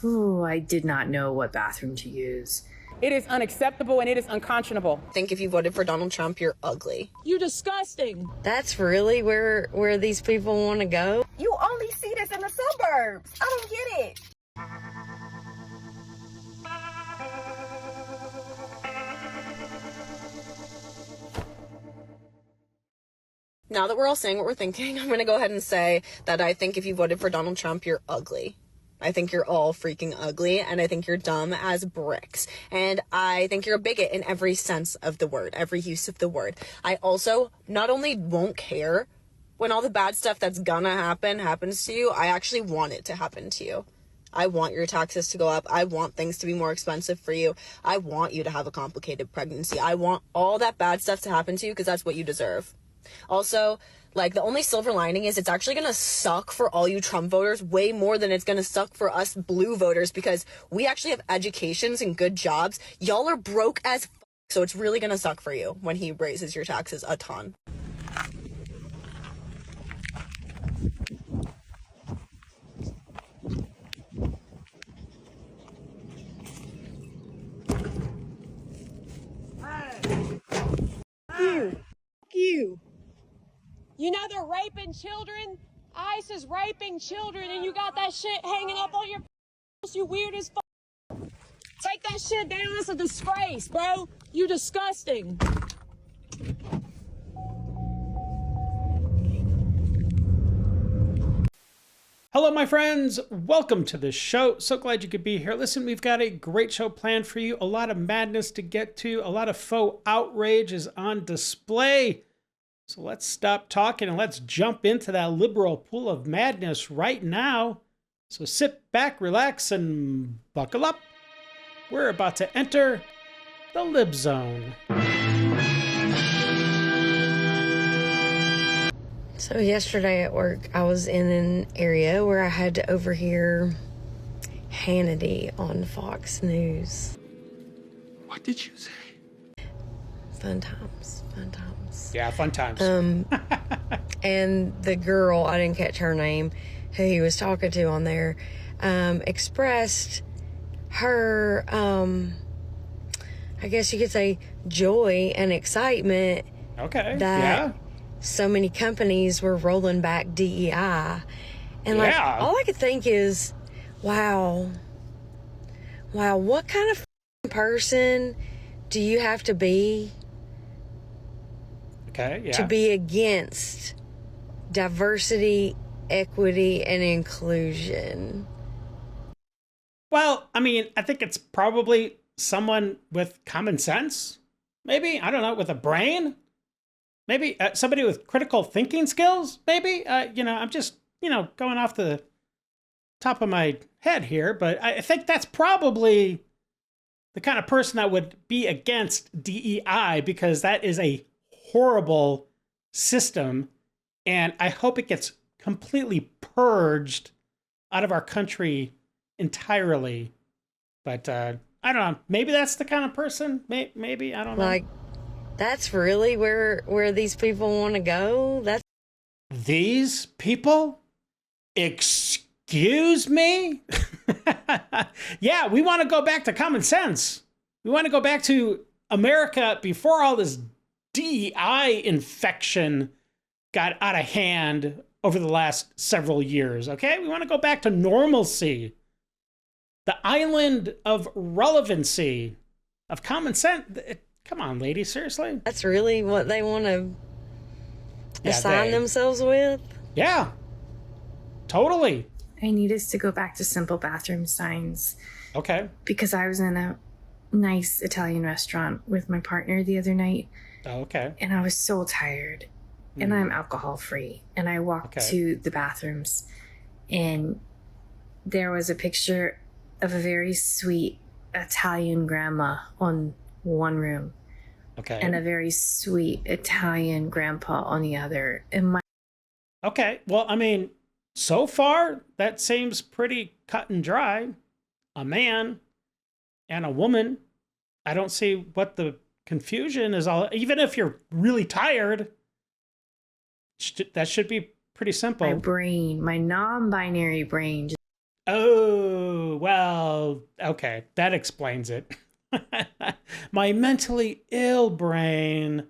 Ooh, I did not know what bathroom to use. It is unacceptable and it is unconscionable. I think if you voted for Donald Trump, you're ugly. You're disgusting. That's really where these people want to go? You only see this in the suburbs. I don't get it. Now that we're all saying what we're thinking, I'm going to go ahead and say that I think if you voted for Donald Trump, you're ugly. I think you're all freaking ugly, and I think you're dumb as bricks. And I think you're a bigot in every sense of the word, every use of the word. I also not only won't care when all the bad stuff that's gonna happen happens to you, I actually want it to happen to you. I want your taxes to go up. I want things to be more expensive for you. I want you to have a complicated pregnancy. I want all that bad stuff to happen to you because that's what you deserve. Also, like, the only silver lining is it's actually gonna suck for all you Trump voters way more than it's gonna suck for us blue voters because we actually have educations and good jobs. Y'all are broke as f***, so it's really gonna suck for you when he raises your taxes a ton. You. You know they're raping children? ICE is raping children and you got that shit hanging up on your you weird as f***. Take that shit down. It's a disgrace, bro. You disgusting. Hello, my friends. Welcome to the show. So glad you could be here. Listen, we've got a great show planned for you. A lot of madness to get to. A lot of faux outrage is on display. So let's stop talking and let's jump into that liberal pool of madness right now. So sit back, relax, and buckle up. We're about to enter the Lib Zone. So yesterday at work, I was in an area where I had to overhear Hannity on Fox News. What did you say? Fun times, fun times. Yeah, fun times. And the girl, I didn't catch her name, who he was talking to on there, expressed her, I guess you could say, joy and excitement. Okay, that yeah. So many companies were rolling back DEI. And like, all I could think is, wow, what kind of person do you have to be to be against diversity, equity, and inclusion? Well, I mean, I think it's probably someone with common sense. Maybe, I don't know, with a brain. Maybe somebody with critical thinking skills, maybe. I'm just, going off the top of my head here, but I think that's probably the kind of person that would be against DEI because that is a horrible system, and I hope it gets completely purged out of our country entirely. But I don't know. Maybe that's the kind of person. Maybe, I don't know. Like, that's really where these people want to go? These people? Excuse me? Yeah, we want to go back to common sense. We want to go back to America before all this DEI infection got out of hand over the last several years, okay? We want to go back to normalcy. The island of relevancy, of common sense. Come on, lady, seriously? That's really what they want to assign themselves with? Yeah, totally. I need us to go back to simple bathroom signs. Okay. Because I was in a nice Italian restaurant with my partner the other night. Oh, okay. And I was so tired. And I'm alcohol free. And I walked to the bathrooms. And there was a picture of a very sweet Italian grandma on one room. Okay. And a very sweet Italian grandpa on the other. Okay. Well, I mean, so far, that seems pretty cut and dry. A man and a woman. I don't see what the confusion is all. Even if you're really tired, that should be pretty simple. My brain, my non-binary brain. Oh, well, Oh, okay. That explains it. My mentally ill brain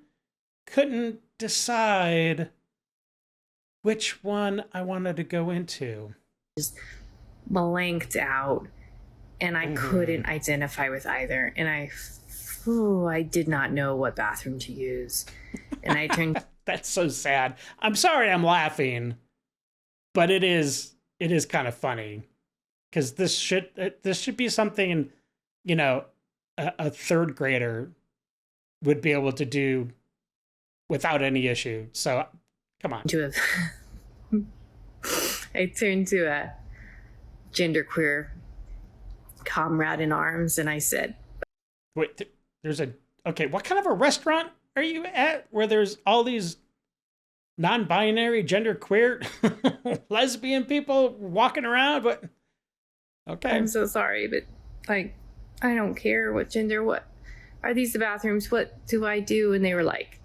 couldn't decide which one I wanted to go into. Just blanked out, and I couldn't identify with either. And I did not know what bathroom to use. And I turned. That's so sad. I'm sorry I'm laughing, but it is kind of funny, because this should be something, you know, a third grader would be able to do without any issue. So come on. I turned to a genderqueer comrade in arms, and I said, wait, okay, what kind of a restaurant are you at where there's all these non-binary, genderqueer, lesbian people walking around? But okay. I'm so sorry, but like, I don't care what gender, what are these the bathrooms? What do I do? And they were like,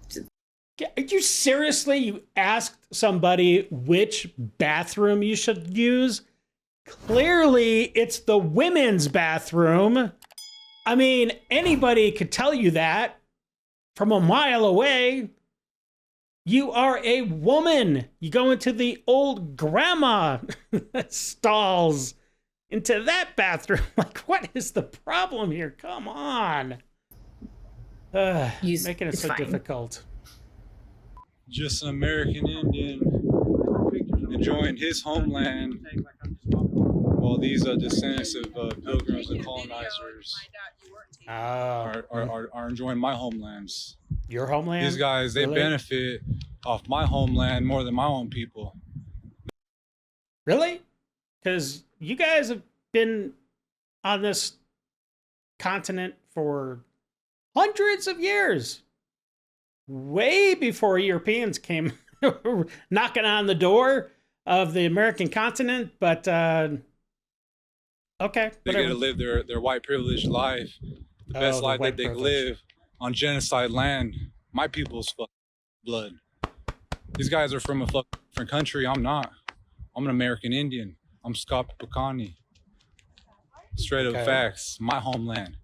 are you seriously? You asked somebody which bathroom you should use? Clearly, it's the women's bathroom. I mean, anybody could tell you that from a mile away. You are a woman. You go into the old grandma stalls, into that bathroom. Like, what is the problem here? Come on. Making it so difficult. Just an American Indian enjoying his homeland while these descendants of pilgrims and colonizers are enjoying my homelands. Your homeland? These guys, they benefit off my homeland more than my own people. Really? Because you guys have been on this continent for hundreds of years. Way before Europeans came knocking on the door of the American continent. But, okay. They get to live their white privileged life, the best life that they can live on genocide land. My people's blood. These guys are from a different country. I'm not. I'm an American Indian. I'm Scott Picani. Straight up facts. My homeland.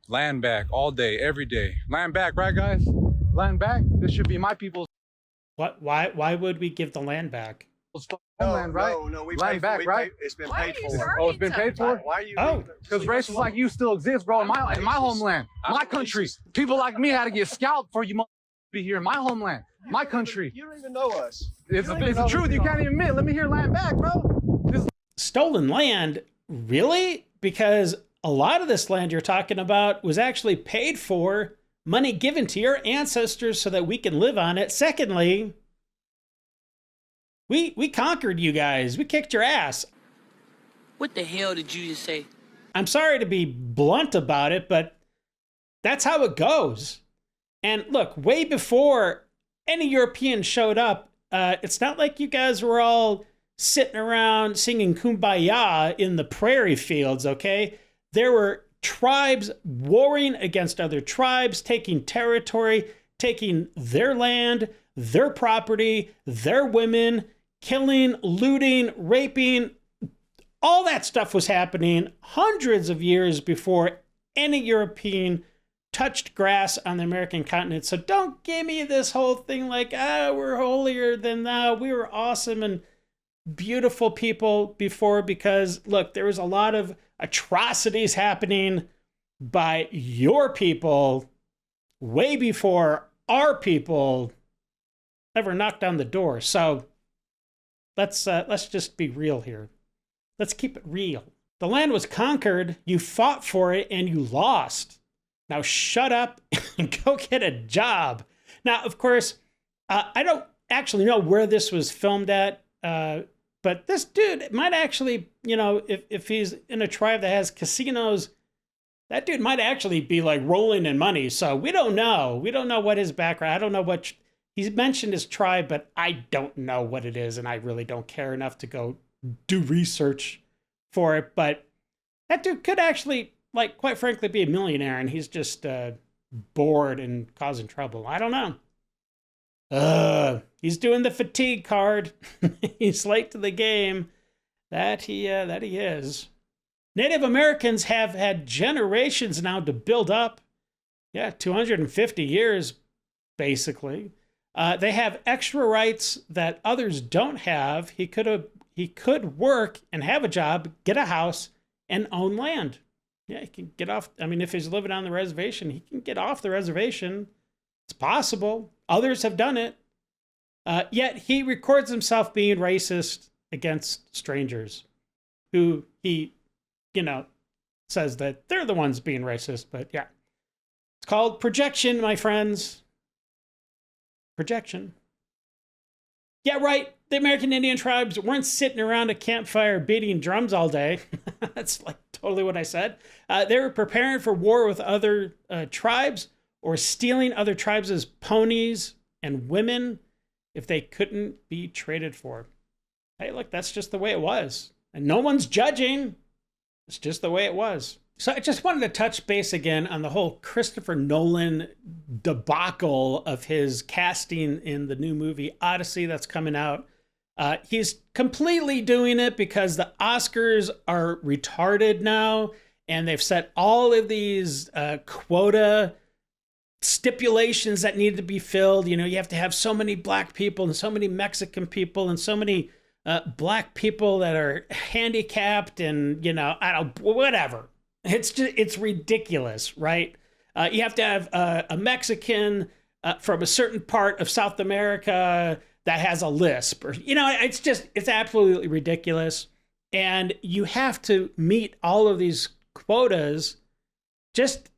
Land back all day, every day. Land back, right, guys? Land back. This should be my people's. What? Why would we give the land back? Homeland, right? No, we land back, right? It's been paid for. Oh, it's been paid for? Why are you? Oh, because races like you still exist, bro. In my homeland, my country. People like me had to get scalped for you to be here in my homeland, my country. You don't even know us. It's the truth. You can't even admit. Let me hear land back, bro. Stolen land? Really? Because a lot of this land you're talking about was actually paid for, money given to your ancestors so that we can live on it. Secondly, we conquered you guys. We kicked your ass. What the hell did you just say? I'm sorry to be blunt about it, but that's how it goes. And look, way before any Europeans showed up, it's not like you guys were all sitting around singing Kumbaya in the prairie fields, okay? There were tribes warring against other tribes, taking territory, taking their land, their property, their women, killing, looting, raping. All that stuff was happening hundreds of years before any European touched grass on the American continent. So don't give me this whole thing like, we're holier than thou. We were awesome and beautiful people before, because look, there was a lot of atrocities happening by your people way before our people ever knocked on the door. So let's just be real here. Let's keep it real. The land was conquered, you fought for it, and you lost. Now shut up and go get a job. Now, of course, I don't actually know where this was filmed at, but this dude might actually, if he's in a tribe that has casinos, that dude might actually be like rolling in money. So we don't know. We don't know what his background, I don't know what, he's mentioned his tribe, but I don't know what it is. And I really don't care enough to go do research for it. But that dude could actually, like, quite frankly, be a millionaire, and he's just bored and causing trouble. I don't know. He's doing the fatigue card. He's late to the game. That he is. Native Americans have had generations now to build up. Yeah, 250 years, basically. They have extra rights that others don't have. He could work and have a job, get a house, and own land. Yeah, he can get off. I mean, if he's living on the reservation, he can get off the reservation. It's possible. Others have done it. Yet he records himself being racist against strangers who he, says that they're the ones being racist. But yeah, it's called projection, my friends. Projection. Yeah, right. The American Indian tribes weren't sitting around a campfire beating drums all day. That's like totally what I said. They were preparing for war with other tribes or stealing other tribes' ponies and women if they couldn't be traded for. Hey, look, that's just the way it was. And no one's judging. It's just the way it was. So I just wanted to touch base again on the whole Christopher Nolan debacle of his casting in the new movie Odyssey that's coming out. He's completely doing it because the Oscars are retarded now, and they've set all of these quota stipulations that need to be filled. You have to have so many black people and so many Mexican people and so many black people that are handicapped and, whatever. It's ridiculous, right? You have to have a Mexican from a certain part of South America that has a lisp, or it's absolutely ridiculous. And you have to meet all of these quotas just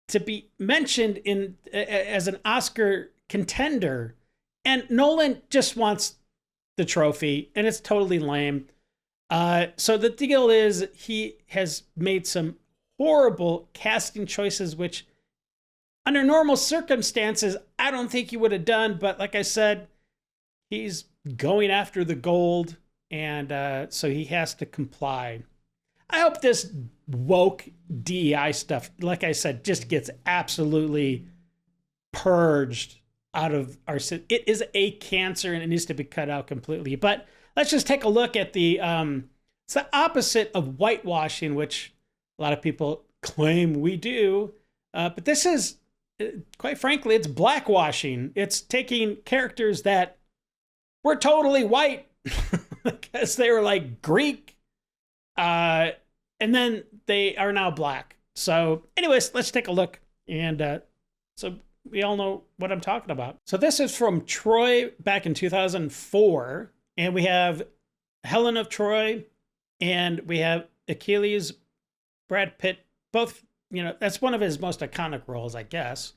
to be mentioned as an Oscar contender. And Nolan just wants the trophy, and it's totally lame. So the deal is he has made some horrible casting choices, which under normal circumstances, I don't think he would have done. But like I said, he's going after the gold, and so he has to comply. I hope this woke DEI stuff, like I said, just gets absolutely purged out of our city. It is a cancer, and it needs to be cut out completely. But let's just take a look at it's the opposite of whitewashing, which a lot of people claim we do. But this is, quite frankly, it's blackwashing. It's taking characters that were totally white because they were like Greek, and then they are now black. So anyways, let's take a look. And so we all know what I'm talking about. So this is from Troy back in 2004. And we have Helen of Troy and we have Achilles, Brad Pitt. Both, that's one of his most iconic roles, I guess.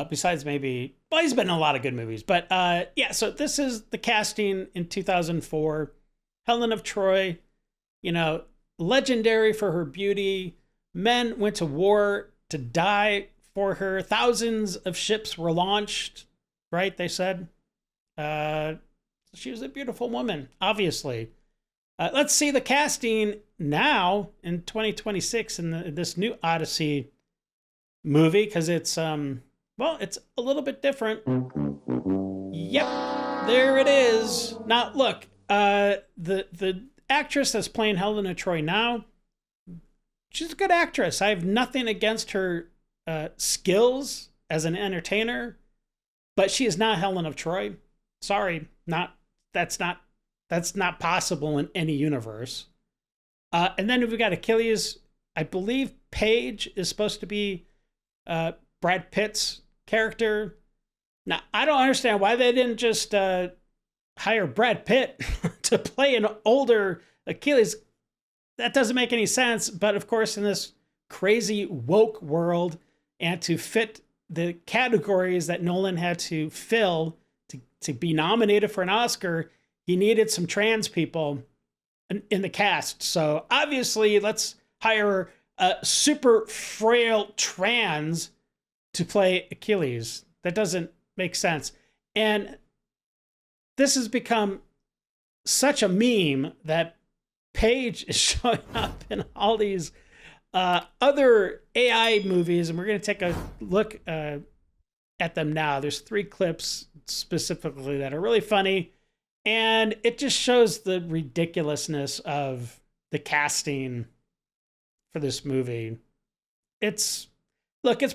Besides maybe, well, he's been in a lot of good movies. But yeah, so this is the casting in 2004. Helen of Troy, legendary for her beauty. Men went to war to die for her. Thousands of ships were launched, right? They said. She was a beautiful woman, obviously. Let's see the casting now in 2026 in this new Odyssey movie, because it's it's a little bit different. Yep, there it is. Now look, the actress that's playing Helen of Troy now, she's a good actress. I have nothing against her skills as an entertainer, but she is not Helen of Troy. Sorry, that's not possible in any universe. And then we've got Achilles. I believe Paige is supposed to be Brad Pitt's character. Now, I don't understand why they didn't just hire Brad Pitt to play an older Achilles. That doesn't make any sense. But of course, in this crazy woke world, and to fit the categories that Nolan had to fill to be nominated for an Oscar, he needed some trans people in the cast. So obviously, let's hire a super frail trans to play Achilles. That doesn't make sense. And this has become such a meme that Paige is showing up in all these other AI movies, and we're going to take a look at them now. There's 3 clips specifically that are really funny. And it just shows the ridiculousness of the casting for this movie. It's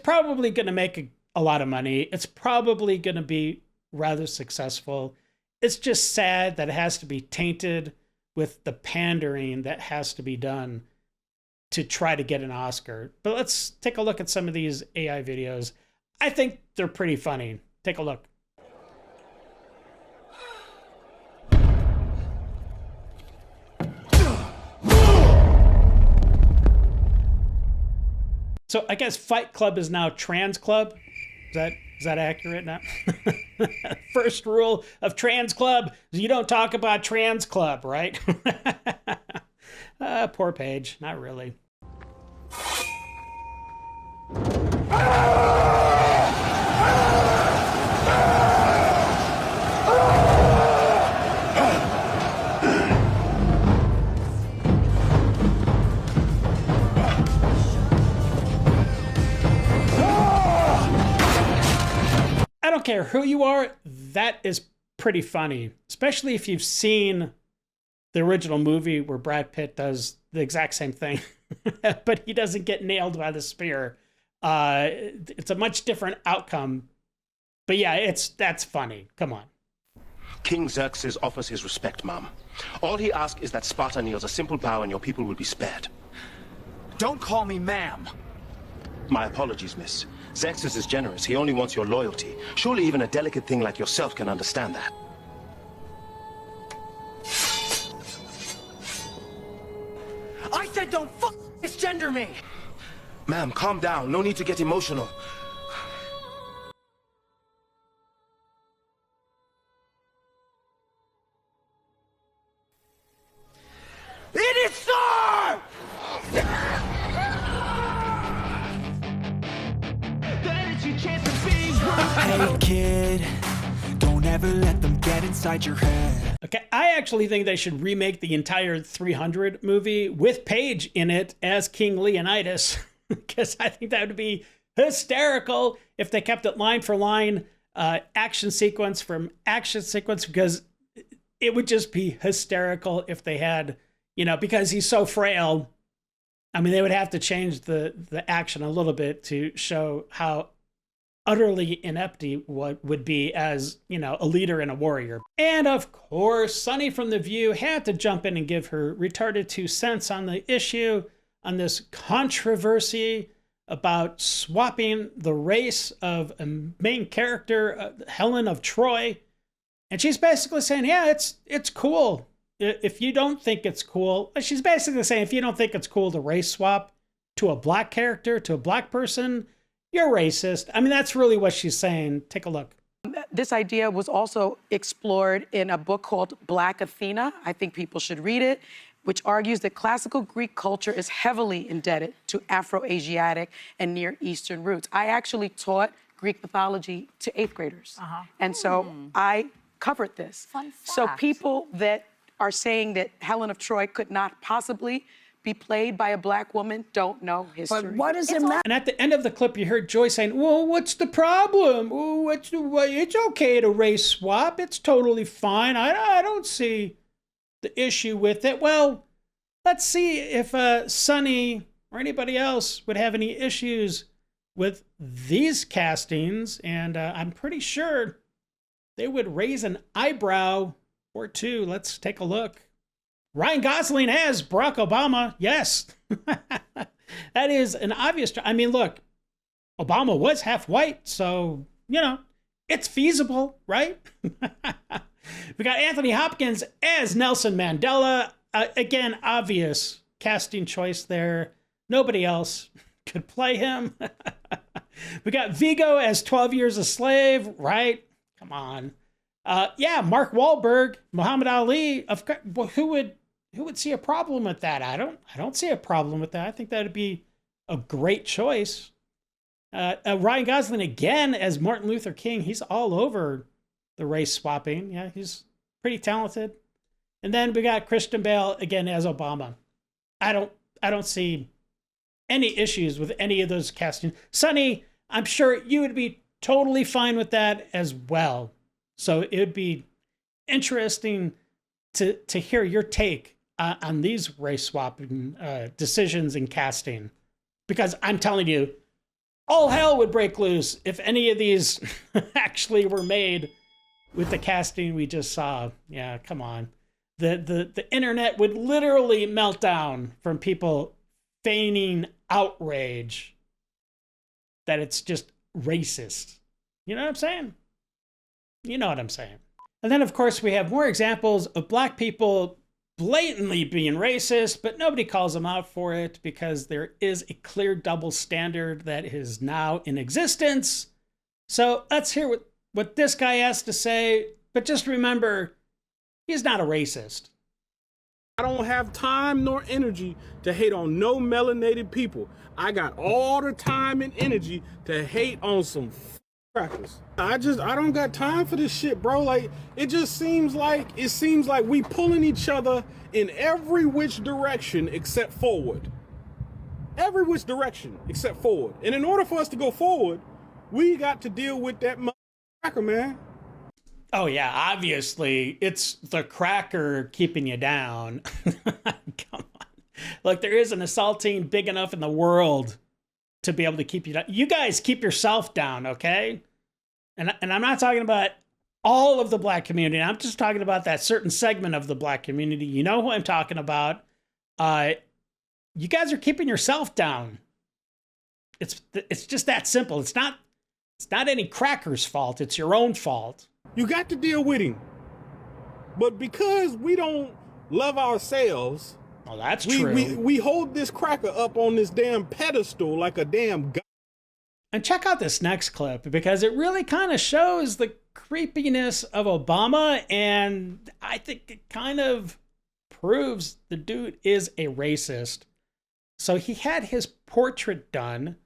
probably going to make a lot of money. It's probably going to be rather successful. It's just sad that it has to be tainted with the pandering that has to be done to try to get an Oscar. But let's take a look at some of these AI videos. I think they're pretty funny. Take a look. So I guess Fight Club is now Trans Club. Is that accurate now? First rule of Trans Club is you don't talk about Trans Club, right? Poor Paige. Not really. I don't care who you are, that is pretty funny, especially if you've seen the original movie where Brad Pitt does the exact same thing, but he doesn't get nailed by the spear. It's a much different outcome, but yeah, that's funny. Come on. King Xerxes offers his respect, ma'am. All he asks is that Sparta kneels a simple bow and your people will be spared. Don't call me ma'am. My apologies, miss. Xerxes is generous. He only wants your loyalty. Surely even a delicate thing like yourself can understand that. I said don't misgender me! Ma'am, calm down. No need to get emotional. It is sir! Hey kid, don't ever let them get inside your head. Okay, I actually think they should remake the entire 300 movie with Paige in it as King Leonidas, because I think that would be hysterical if they kept it line for line, action sequence from action sequence, because it would just be hysterical if they had, because he's so frail. I mean, they would have to change the action a little bit to show how utterly inept he would be as, a leader and a warrior. And of course, Sunny from The View had to jump in and give her retarded 2 cents on the issue, on this controversy about swapping the race of a main character, Helen of Troy. And she's basically saying, yeah, it's cool. If you don't think it's cool, she's basically saying, if you don't think it's cool to race swap to a black character, to a black person, you're racist. I mean, that's really what she's saying. Take a look. This idea was also explored in a book called Black Athena. I think people should read it, which argues that classical Greek culture is heavily indebted to Afro-Asiatic and Near Eastern roots. I actually taught Greek mythology to 8th graders. And so I covered this. Fun fact. So people that are saying that Helen of Troy could not possibly be played by a black woman don't know history. But what does it matter? And at the end of the clip, you heard Joy saying, well, what's the problem? Oh, it's okay to race swap. It's totally fine. I don't see the issue with it. Well, let's see if Sunny or anybody else would have any issues with these castings. And I'm pretty sure they would raise an eyebrow or two. Let's take a look. Ryan Gosling as Barack Obama. Yes. That is an obvious. I mean, look, Obama was half white, so, it's feasible, right? We got Anthony Hopkins as Nelson Mandela. Again, obvious casting choice there. Nobody else could play him. We got Vigo as 12 Years a Slave, right? Come on. Yeah, Mark Wahlberg, Muhammad Ali. Of course, well, who would see a problem with that? I don't see a problem with that. I think that'd be a great choice. Ryan Gosling again as Martin Luther King. He's all over the race swapping. Yeah, he's pretty talented. And then we got Christian Bale again as Obama. I don't see any issues with any of those castings. Sunny, I'm sure you would be totally fine with that as well. So it would be interesting to hear your take on these race swapping decisions and casting. Because I'm telling you, all hell would break loose if any of these actually were made with the casting we just saw. Yeah, come on. The internet would literally melt down from people feigning outrage that it's just racist. You know what I'm saying? You know what I'm saying. And then, of course, we have more examples of black people blatantly being racist, but nobody calls them out for it because there is a clear double standard that is now in existence. So let's hear what this guy has to say. But just remember, he's not a racist. I don't have time nor energy to hate on no melanated people. I got all the time and energy to hate on some crackers. I don't got time for this shit, bro. Like, it seems like we pulling each other in every which direction except forward. Every which direction except forward. And in order for us to go forward, we got to deal with that cracker, man. Oh yeah, obviously it's the cracker keeping you down. Come on. Look, there isn't a saltine big enough in the world to be able to keep you down. You guys keep yourself down, okay? And I'm not talking about all of the black community. I'm just talking about that certain segment of the black community. You know who I'm talking about. You guys are keeping yourself down. It's just that simple. It's not any cracker's fault. It's your own fault. You got to deal with him. But because we don't love ourselves, well, that's true. We hold this cracker up on this damn pedestal like a damn god. And check out this next clip because it really kind of shows the creepiness of Obama, and I think it kind of proves the dude is a racist. So he had his portrait done,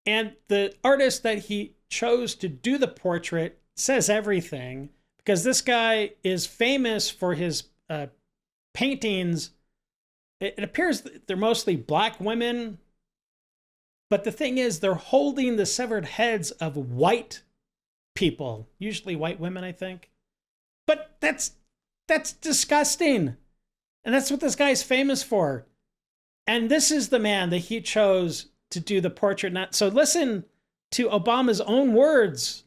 and the artist that he chose to do the portrait says everything, because this guy is famous for his paintings. It appears that they're mostly black women, but the thing is they're holding the severed heads of white people, usually white women, I think. But that's disgusting. And that's what this guy's famous for. And this is the man that he chose to do the portrait. So listen to Obama's own words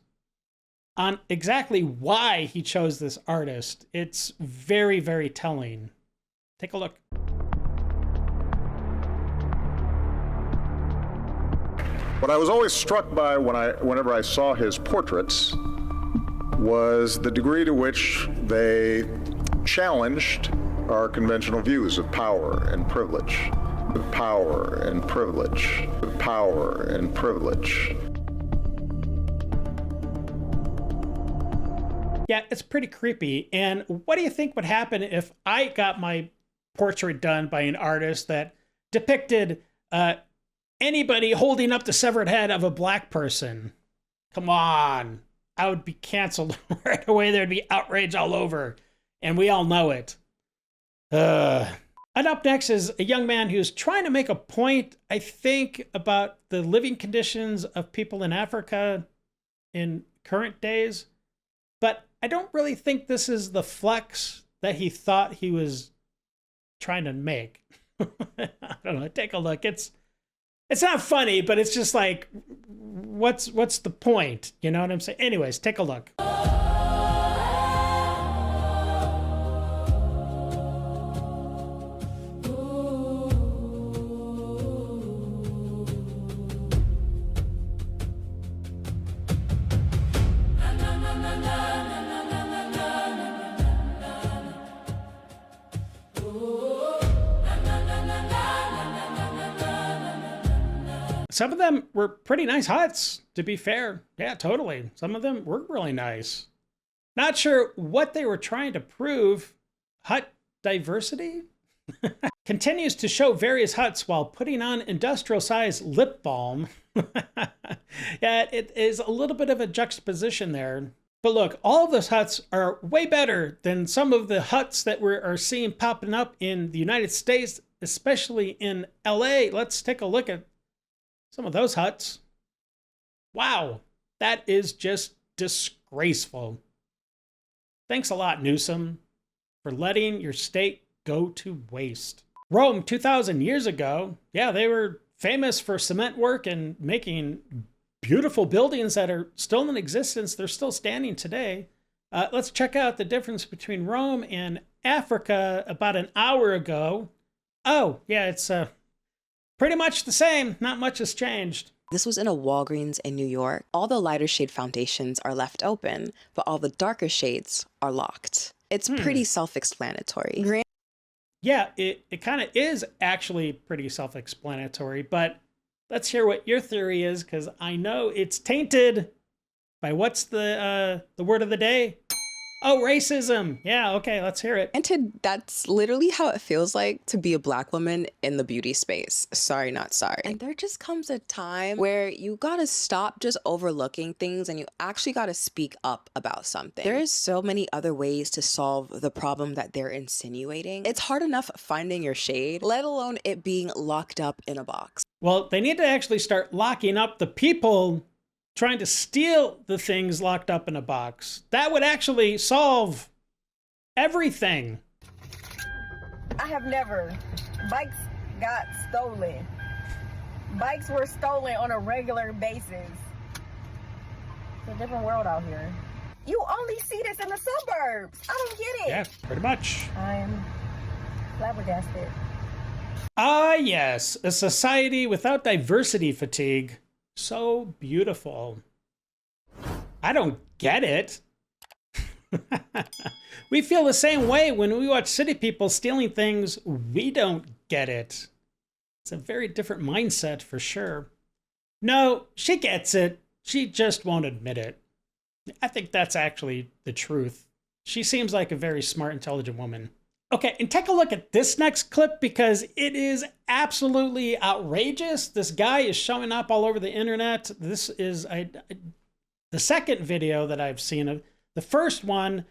on exactly why he chose this artist. It's very, very telling. Take a look. What I was always struck by whenever I saw his portraits was the degree to which they challenged our conventional views of power and privilege, of power and privilege, of power and privilege. Yeah, it's pretty creepy. And what do you think would happen if I got my portrait done by an artist that depicted anybody holding up the severed head of a black person? Come on. I would be canceled right away. There'd be outrage all over. And we all know it. And up next is a young man who's trying to make a point, I think, about the living conditions of people in Africa in current days. But I don't really think this is the flex that he thought he was trying to make. I don't know. Take a look. It's not funny, but it's just like, what's the point? You know what I'm saying? Anyways, take a look. Some of them were pretty nice huts, to be fair. Yeah, totally. Some of them were really nice. Not sure what they were trying to prove. Hut diversity? Continues to show various huts while putting on industrial-sized lip balm. Yeah, it is a little bit of a juxtaposition there. But look, all of those huts are way better than some of the huts that we are seeing popping up in the United States, especially in LA. Let's take a look at some of those huts. Wow, that is just disgraceful. Thanks a lot, Newsom, for letting your state go to waste. Rome 2,000 years ago, yeah, they were famous for cement work and making beautiful buildings that are still in existence. They're still standing today. Let's check out the difference between Rome and Africa about an hour ago. Oh, yeah, it's pretty much the same. Not much has changed. This was in a Walgreens in New York. All the lighter shade foundations are left open, but all the darker shades are locked. It's pretty self-explanatory. Yeah, it kind of is actually pretty self-explanatory, but let's hear what your theory is, because I know it's tainted by what's the word of the day? Oh, racism. Yeah, okay, let's hear it. Granted, that's literally how it feels like to be a Black woman in the beauty space. Sorry, not sorry. And there just comes a time where you gotta stop just overlooking things and you actually gotta speak up about something. There is so many other ways to solve the problem that they're insinuating. It's hard enough finding your shade, let alone it being locked up in a box. Well, they need to actually start locking up the people trying to steal the things locked up in a box. That would actually solve everything. I have never. Bikes got stolen. Bikes were stolen on a regular basis. It's a different world out here. You only see this in the suburbs. I don't get it. Yeah, pretty much. I'm flabbergasted. Ah, yes, a society without diversity fatigue. So beautiful. I don't get it. We feel the same way when we watch city people stealing things. We don't get it. It's a very different mindset for sure. No, she gets it. She just won't admit it. I think that's actually the truth. She seems like a very smart, intelligent woman. Okay, and take a look at this next clip because it is absolutely outrageous. This guy is showing up all over the internet. This is the second video that I've seen of. The first one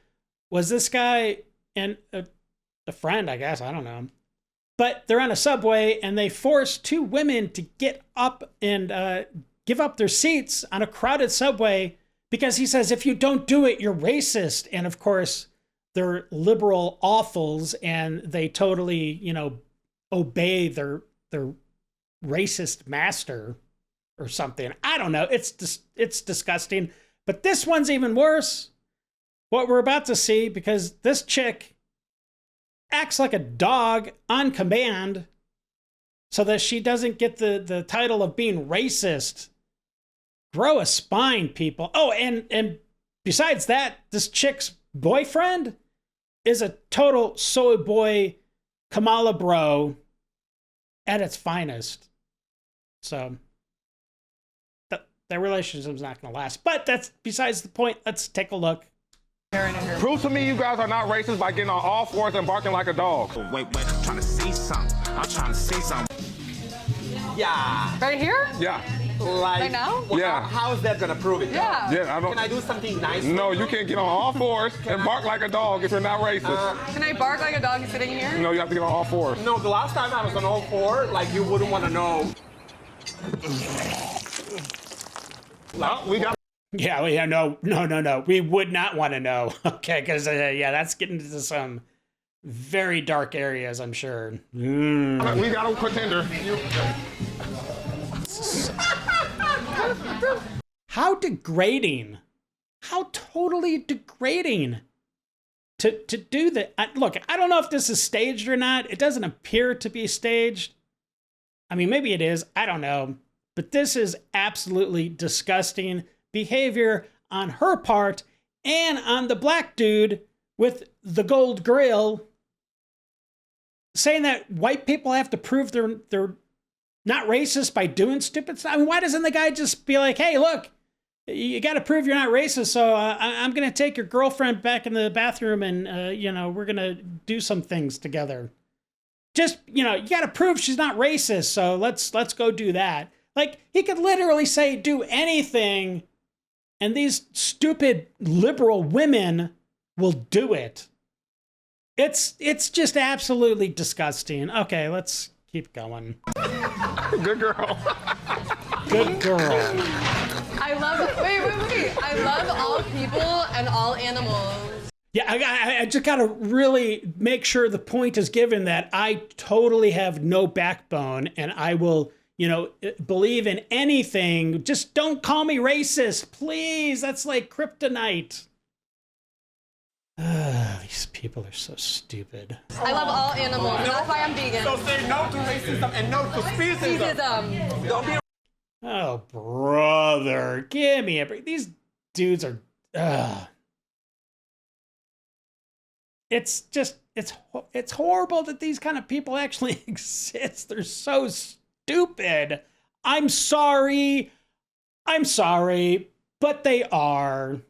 was this guy and a friend, I guess, I don't know. But they're on a subway and they force two women to get up and give up their seats on a crowded subway because he says, if you don't do it, you're racist. And of course, they're liberal awfuls and they totally, you know, obey their racist master or something. I don't know. It's disgusting. But this one's even worse. What we're about to see, because this chick acts like a dog on command so that she doesn't get the title of being racist. Grow a spine, people. Oh, and besides that, this chick's boyfriend is a total soy boy Kamala bro at its finest. So their relationship's not going to last. But that's besides the point. Let's take a look. Prove to me you guys are not racist by getting on all fours and barking like a dog. Wait, I'm trying to see something. I'm trying to see something. Yeah. Right here? Yeah. Like, right now? Well, yeah. How is that gonna prove it? Yeah. Yeah, I don't. Can I do something nice? No, you can't get on all fours and bark like a dog if you're not racist. Can I bark like a dog sitting here? No, you have to get on all fours. No, the last time I was on all four, like you wouldn't want to know. We got. Yeah, no. We would not want to know. Okay, because yeah, that's getting into some very dark areas, I'm sure. We got a contender. How degrading. How totally degrading to do that. Look, I don't know if this is staged or not. It doesn't appear to be staged. I mean, maybe it is. I don't know. But this is absolutely disgusting behavior on her part and on the black dude with the gold grill, saying that white people have to prove they're not racist by doing stupid stuff. I mean, why doesn't the guy just be like, hey, look, you got to prove you're not racist, so I'm going to take your girlfriend back in the bathroom and, you know, we're going to do some things together. Just, you know, you got to prove she's not racist, so let's go do that. Like, he could literally say do anything, and these stupid liberal women will do it. It's just absolutely disgusting. Okay, let's keep going. Good girl. Good girl. I love, wait. I love all people and all animals. Yeah, I just got to really make sure the point is given that I totally have no backbone and I will, believe in anything. Just don't call me racist, please. That's like kryptonite. These people are so stupid. I love all animals. That's why I'm vegan. So say no to racism and no to speciesism. Don't be. Oh, brother, give me a break. These dudes are. It's just it's horrible that these kind of people actually exist. They're so stupid. I'm sorry, but they are.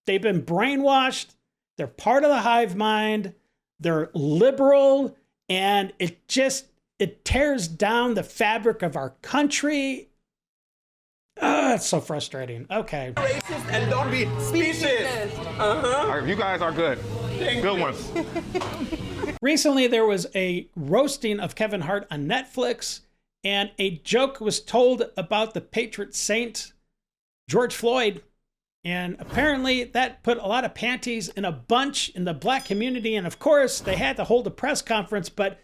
They've been brainwashed. They're part of the hive mind. They're liberal, and it tears down the fabric of our country. It's so frustrating. Okay. Racist and don't be specious. You guys are good. Good ones. Recently, there was a roasting of Kevin Hart on Netflix, and a joke was told about the patron saint, George Floyd. And apparently that put a lot of panties in a bunch in the black community. And of course, they had to hold a press conference. But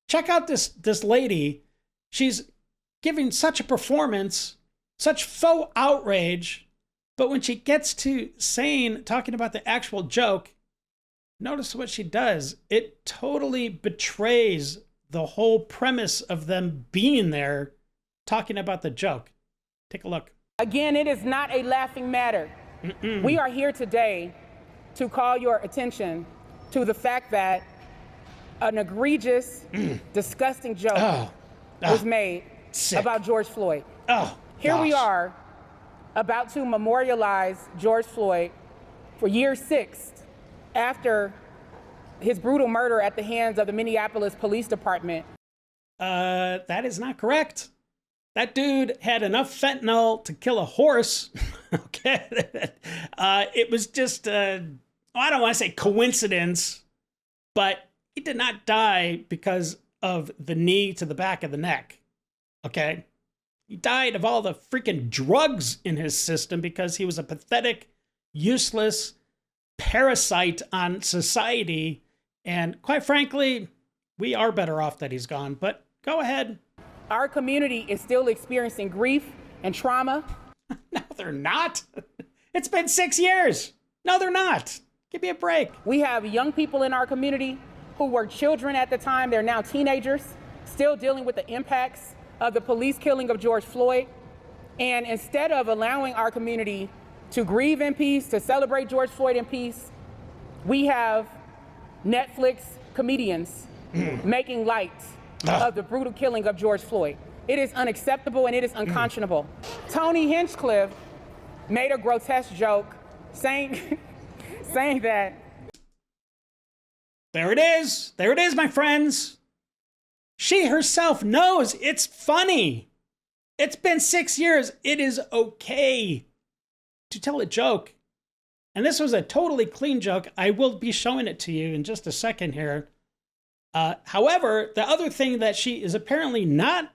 check out this lady. She's giving such a performance, such faux outrage. But when she gets to talking about the actual joke, notice what she does. It totally betrays the whole premise of them being there talking about the joke. Take a look. Again, it is not a laughing matter. We are here today to call your attention to the fact that an egregious, disgusting joke was made about George Floyd. Here we are about to memorialize George Floyd for year 6 after his brutal murder at the hands of the Minneapolis Police Department. That is not correct. That dude had enough fentanyl to kill a horse. Okay. It was just, I don't want to say coincidence, but he did not die because of the knee to the back of the neck. Okay. He died of all the freaking drugs in his system because he was a pathetic, useless parasite on society. And quite frankly, we are better off that he's gone, but go ahead. Our community is still experiencing grief and trauma. No, they're not. It's been 6 years. No, they're not. Give me a break. We have young people in our community who were children at the time. They're now teenagers, still dealing with the impacts of the police killing of George Floyd. And instead of allowing our community to grieve in peace, to celebrate George Floyd in peace, we have Netflix comedians making light of the brutal killing of George Floyd. It is unacceptable and it is unconscionable. Tony Hinchcliffe made a grotesque joke saying that. There it is. There it is, my friends. She herself knows it's funny. It's been 6 years. It is okay to tell a joke. And this was a totally clean joke. I will be showing it to you in just a second here. However, the other thing that she is apparently not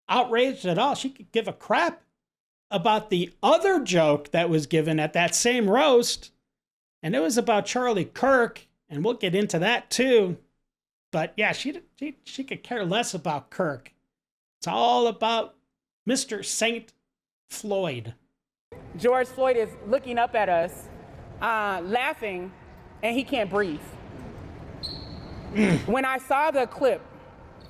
outraged at all, she could give a crap about the other joke that was given at that same roast. And it was about Charlie Kirk, and we'll get into that too. But yeah, she could care less about Kirk. It's all about Mr. Saint Floyd. George Floyd is looking up at us, laughing, and he can't breathe. When I saw the clip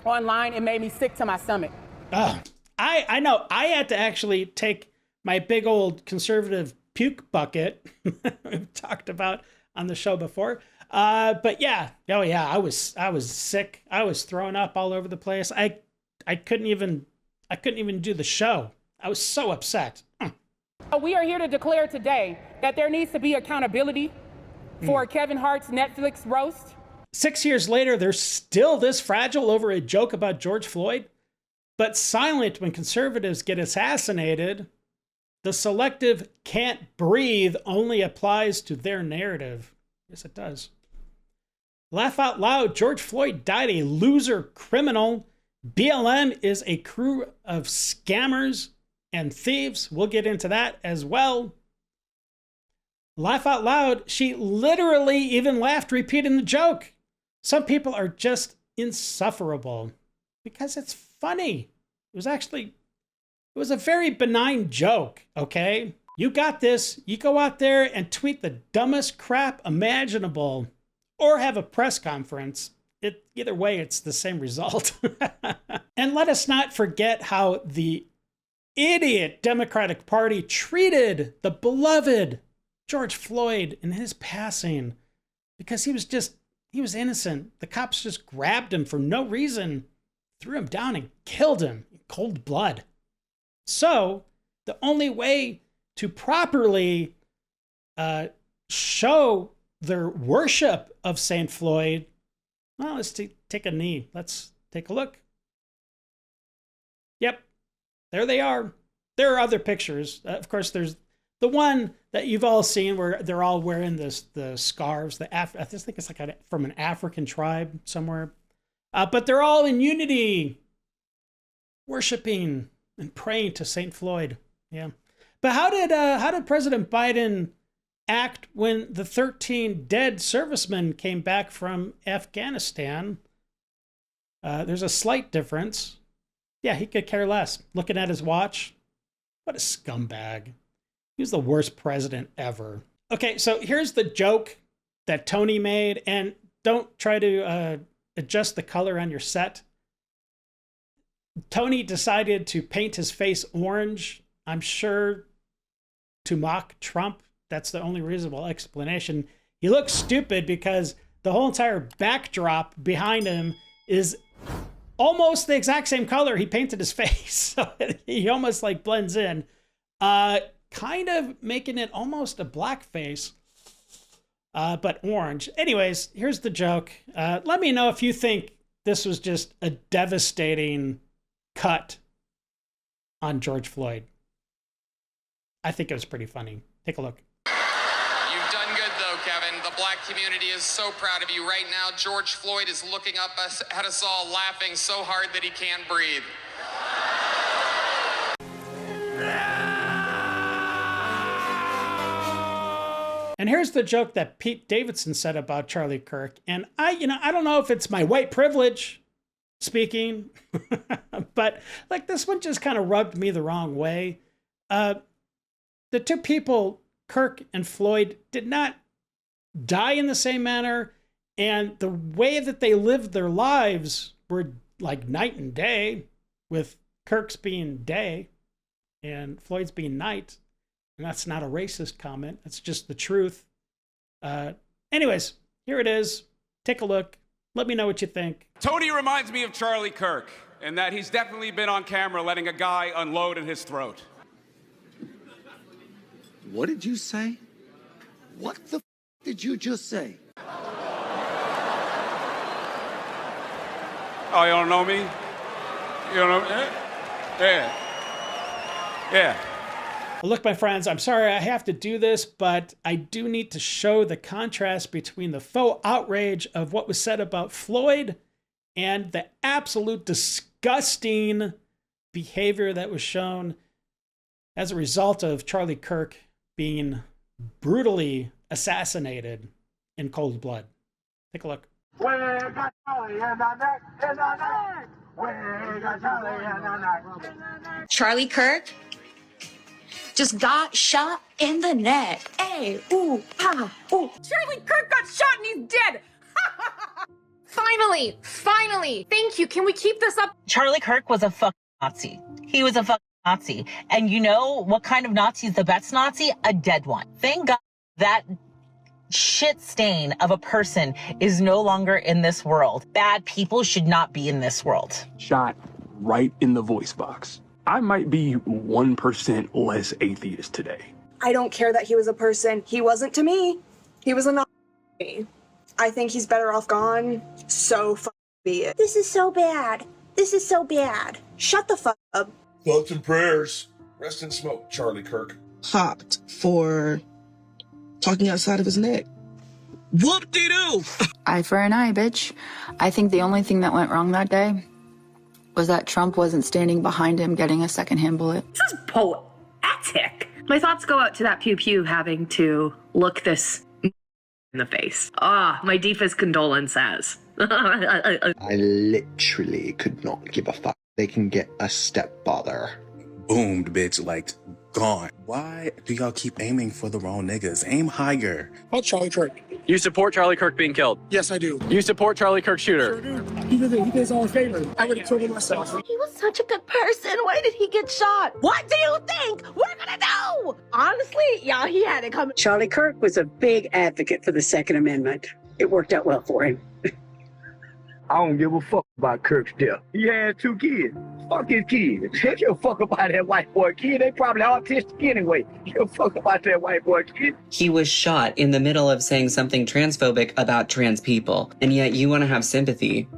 online, it made me sick to my stomach. I know. I had to actually take my big old conservative puke bucket we've talked about on the show before. But yeah, I was sick. I was throwing up all over the place. I couldn't even do the show. I was so upset. We are here to declare today that there needs to be accountability for Kevin Hart's Netflix roast. 6 years later, they're still this fragile over a joke about George Floyd, but silent when conservatives get assassinated. The selective can't breathe only applies to their narrative. Yes, it does. Laugh out loud. George Floyd died a loser criminal. BLM is a crew of scammers and thieves. We'll get into that as well. Laugh out loud. She literally even laughed, repeating the joke. Some people are just insufferable because it's funny. It was a very benign joke, okay? You got this. You go out there and tweet the dumbest crap imaginable or have a press conference. Either way, it's the same result. And let us not forget how the idiot Democratic Party treated the beloved George Floyd in his passing because he was innocent. The cops just grabbed him for no reason, threw him down and killed him in cold blood. So the only way to properly show their worship of St. Floyd, well, let's take a knee. Let's take a look. Yep, there they are. There are other pictures. Of course, there's the one that you've all seen where they're all wearing the scarves. I just think it's like from an African tribe somewhere. But they're all in unity, worshiping and praying to St. Floyd. Yeah. But how did President Biden act when the 13 dead servicemen came back from Afghanistan? There's a slight difference. Yeah, he could care less. Looking at his watch. What a scumbag. He was the worst president ever. Okay, so here's the joke that Tony made, and don't try to adjust the color on your set. Tony decided to paint his face orange, I'm sure, to mock Trump. That's the only reasonable explanation. He looks stupid because the whole entire backdrop behind him is almost the exact same color he painted his face. So he almost like blends in. Kind of making it almost a black face, but orange. Anyways, here's the joke. Let me know if you think this was just a devastating cut on George Floyd. I think it was pretty funny. Take a look. You've done good, though, Kevin. The black community is so proud of you. Right now, George Floyd is looking up at us all, laughing so hard that he can't breathe. And here's the joke that Pete Davidson said about Charlie Kirk. And I don't know if it's my white privilege speaking, but like this one just kind of rubbed me the wrong way. The two people, Kirk and Floyd, did not die in the same manner. And the way that they lived their lives were like night and day, with Kirk's being day and Floyd's being night. And that's not a racist comment. It's just the truth. Anyways, here it is. Take a look. Let me know what you think. Tony reminds me of Charlie Kirk, in that he's definitely been on camera letting a guy unload in his throat. What did you say? What the did you just say? Oh, you don't know me? You don't know me? Yeah. Yeah. Look, my friends, I'm sorry I have to do this, but I do need to show the contrast between the faux outrage of what was said about Floyd and the absolute disgusting behavior that was shown as a result of Charlie Kirk being brutally assassinated in cold blood. Take a look. We got Charlie in the neck, in the neck. We got Charlie in the neck. Charlie Kirk just got shot in the neck. Hey, ooh, ah, ooh. Charlie Kirk got shot and he's dead. Finally. Thank you. Can we keep this up? Charlie Kirk was a fucking Nazi. He was a fucking Nazi. And you know what kind of Nazi is the best Nazi? A dead one. Thank God that shit stain of a person is no longer in this world. Bad people should not be in this world. Shot right in the voice box. I might be 1% less atheist today. I don't care that he was a person. He wasn't to me. He was a not to me. I think he's better off gone. So be it. This is so bad. This is so bad. Shut the fuck up. Thoughts and prayers. Rest in smoke, Charlie Kirk. Popped for talking outside of his neck. Whoop-de-doo! Eye for an eye, bitch. I think the only thing that went wrong that day was that Trump wasn't standing behind him getting a secondhand bullet. This is poetic. tick. My thoughts go out to that pew pew having to look this in the face. My deepest condolences. I literally could not give a fuck. They can get a stepfather. Boomed, bitch, like, gone. Why do y'all keep aiming for the wrong niggas? Aim higher. Oh, Charlie Kirk. You support Charlie Kirk being killed? Yes, I do. You support Charlie Kirk's shooter? Sure do. He did his own favor. I would have killed him myself. He was such a good person. Why did he get shot? What do you think we're gonna do? Honestly, y'all, he had it coming. Charlie Kirk was a big advocate for the Second Amendment. It worked out well for him. I don't give a fuck about Kirk's death. He had 2 kids. Fuck his kids. Give a fuck about that white boy kid. They probably autistic anyway. Give a fuck about that white boy kid. He was shot in the middle of saying something transphobic about trans people, and yet you want to have sympathy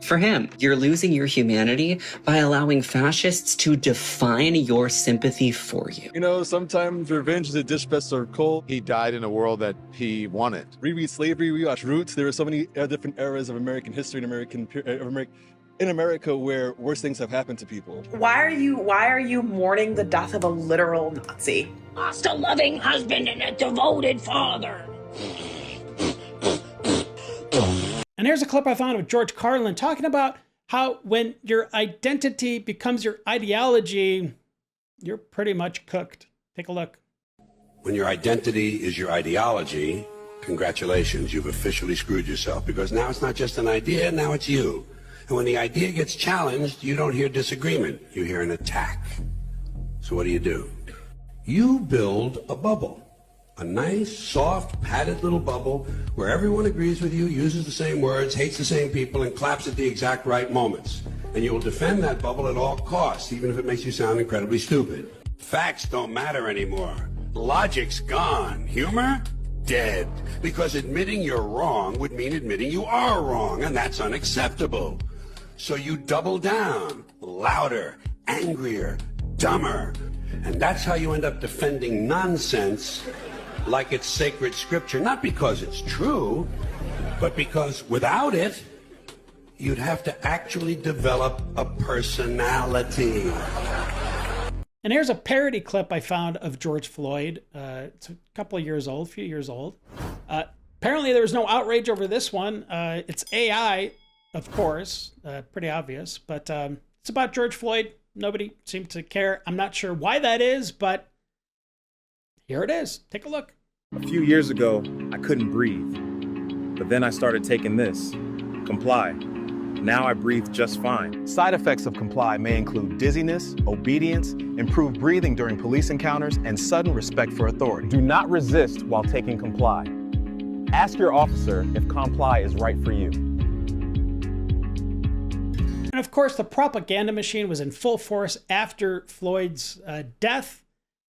for him. You're losing your humanity by allowing fascists to define your sympathy for you. You know, sometimes revenge is a dish best served cold. He died in a world that he wanted. Reread slavery, rewatch Roots. There are so many different eras of American history and in America where worse things have happened to people. Why are you mourning the death of a literal Nazi? Lost a loving husband and a devoted father. And here's a clip I found of George Carlin talking about how when your identity becomes your ideology, you're pretty much cooked. Take a look. When your identity is your ideology, congratulations, you've officially screwed yourself, because now it's not just an idea, now it's you. And when the idea gets challenged, you don't hear disagreement, you hear an attack. So what do? You build a bubble. A nice, soft, padded little bubble where everyone agrees with you, uses the same words, hates the same people, and claps at the exact right moments. And you will defend that bubble at all costs, even if it makes you sound incredibly stupid. Facts don't matter anymore. Logic's gone. Humor? Dead. Because admitting you're wrong would mean admitting you are wrong, and that's unacceptable. So you double down. Louder, angrier, dumber. And that's how you end up defending nonsense like it's sacred scripture, not because it's true, but because without it, you'd have to actually develop a personality. And here's a parody clip I found of George Floyd. It's a couple of years old, a few years old. Apparently there was no outrage over this one. It's AI, of course, pretty obvious, but it's about George Floyd. Nobody seemed to care. I'm not sure why that is, but here it is. Take a look. A few years ago, I couldn't breathe. But then I started taking this, Comply. Now I breathe just fine. Side effects of Comply may include dizziness, obedience, improved breathing during police encounters, and sudden respect for authority. Do not resist while taking Comply. Ask your officer if Comply is right for you. And of course, the propaganda machine was in full force after Floyd's death,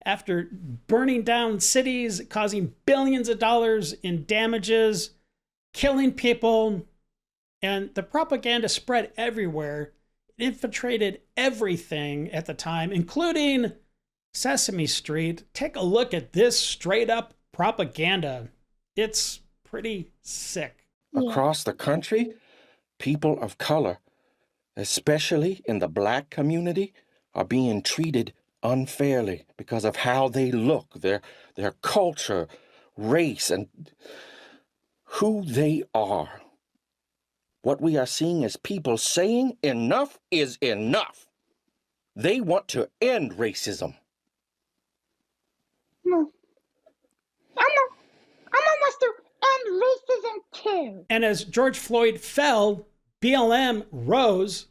after burning down cities, causing billions of dollars in damages, killing people. And the propaganda spread everywhere. It infiltrated everything at the time, including Sesame Street. Take a look at this straight up propaganda. It's pretty sick. Across the country, people of color, especially in the Black community, are being treated unfairly because of how they look, their culture, race, and who they are. What we are seeing is people saying enough is enough. They want to end racism. No. I'm almost to end racism too. And as George Floyd fell, BLM rose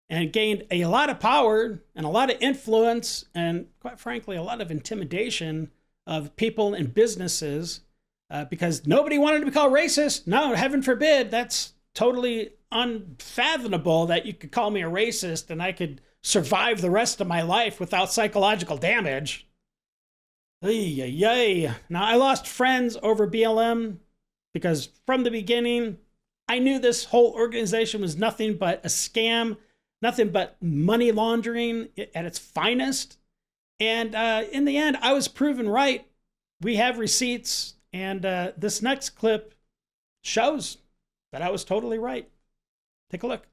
and gained a lot of power and a lot of influence and, quite frankly, a lot of intimidation of people and businesses because nobody wanted to be called racist. No, heaven forbid. That's totally unfathomable that you could call me a racist and I could survive the rest of my life without psychological damage. Yay. Now, I lost friends over BLM because from the beginning, I knew this whole organization was nothing but a scam, nothing but money laundering at its finest. And in the end, I was proven right. We have receipts. And this next clip shows that I was totally right. Take a look.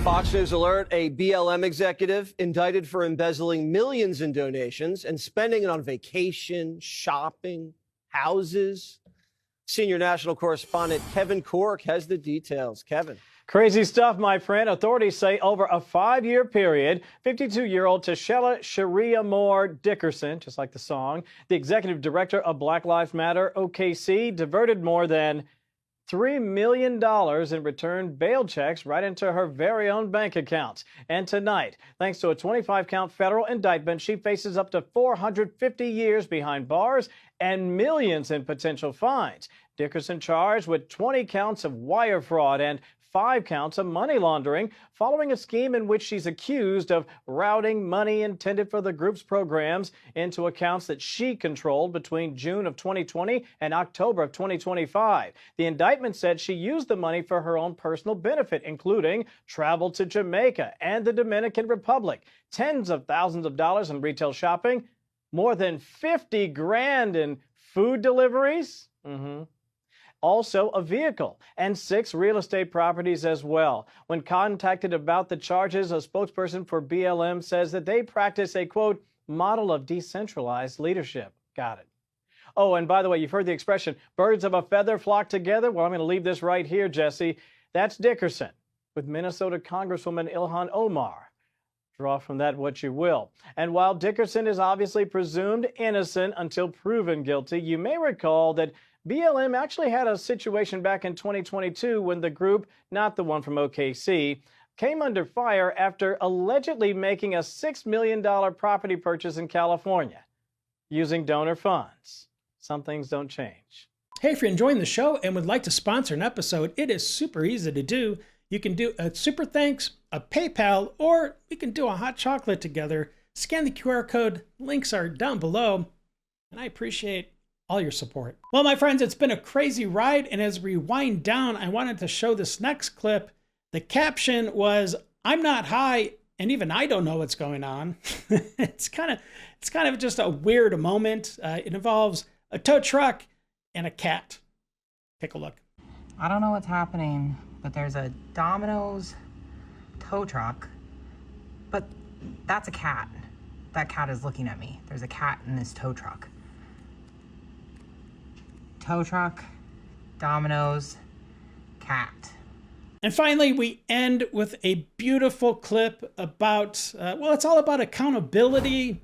Fox News alert, a BLM executive indicted for embezzling millions in donations and spending it on vacation, shopping, houses. Senior national correspondent Kevin Kirk has the details. Kevin. Crazy stuff, my friend. Authorities say over a 5-year period, 52-year-old Tashella Sharia Moore Dickerson, just like the song, the executive director of Black Lives Matter OKC, diverted more than $3 million in returned bail checks right into her very own bank accounts. And tonight, thanks to a 25-count federal indictment, she faces up to 450 years behind bars and millions in potential fines. Dickerson charged with 20 counts of wire fraud and 5 counts of money laundering, following a scheme in which she's accused of routing money intended for the group's programs into accounts that she controlled between June of 2020 and October of 2025. The indictment said she used the money for her own personal benefit, including travel to Jamaica and the Dominican Republic, tens of thousands of dollars in retail shopping, more than 50 grand in food deliveries. Also a vehicle and 6 real estate properties as well. When contacted about the charges, a spokesperson for BLM says that they practice a, quote, model of decentralized leadership. Got it. Oh, and by the way, you've heard the expression, birds of a feather flock together. Well, I'm going to leave this right here, Jesse. That's Dickerson with Minnesota Congresswoman Ilhan Omar. Draw from that what you will. And while Dickerson is obviously presumed innocent until proven guilty, you may recall that BLM actually had a situation back in 2022 when the group, not the one from OKC, came under fire after allegedly making a $6 million property purchase in California using donor funds. Some things don't change. Hey, if you're enjoying the show and would like to sponsor an episode, it is super easy to do. You can do a super thanks, a PayPal, or we can do a hot chocolate together. Scan the QR code. Links are down below. And I appreciate all your support. Well, my friends, it's been a crazy ride, and as we wind down, I wanted to show this next clip. The caption was, "I'm not high, and even I don't know what's going on." It's kind of just a weird moment. It involves a tow truck and a cat. Take a look. I don't know what's happening, but there's a Domino's tow truck, but that's a cat. That cat is looking at me. There's a cat in this tow truck. Tow truck, Domino's, cat. And finally, we end with a beautiful clip about, well, it's all about accountability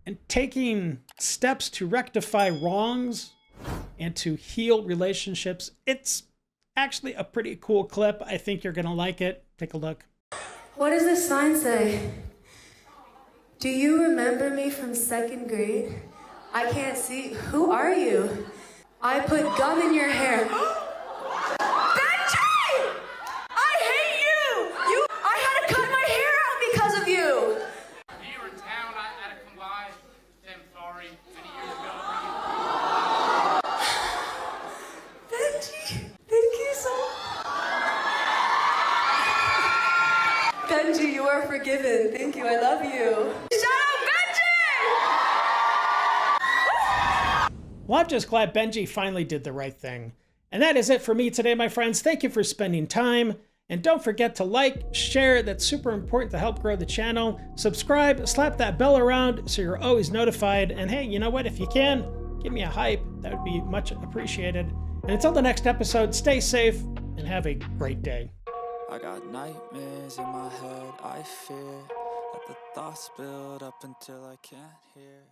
and taking steps to rectify wrongs and to heal relationships. It's actually a pretty cool clip. I think you're going to like it. Take a look. What does this sign say? Do you remember me from 2nd grade? I can't see. Who are you? I put gum in your hair. Benji! I hate you! I had to cut my hair out because of you! You were in town, I had to come by. I'm sorry, many years ago. Benji, thank you so much. Benji, you are forgiven. Thank you, I love you. Shut up, Benji! Well, I'm just glad Benji finally did the right thing. And that is it for me today, my friends. Thank you for spending time. And don't forget to like, share. That's super important to help grow the channel. Subscribe, slap that bell around so you're always notified. And hey, you know what? If you can, give me a hype. That would be much appreciated. And until the next episode, stay safe and have a great day. I got nightmares in my head, I fear that the thoughts build up until I can't hear.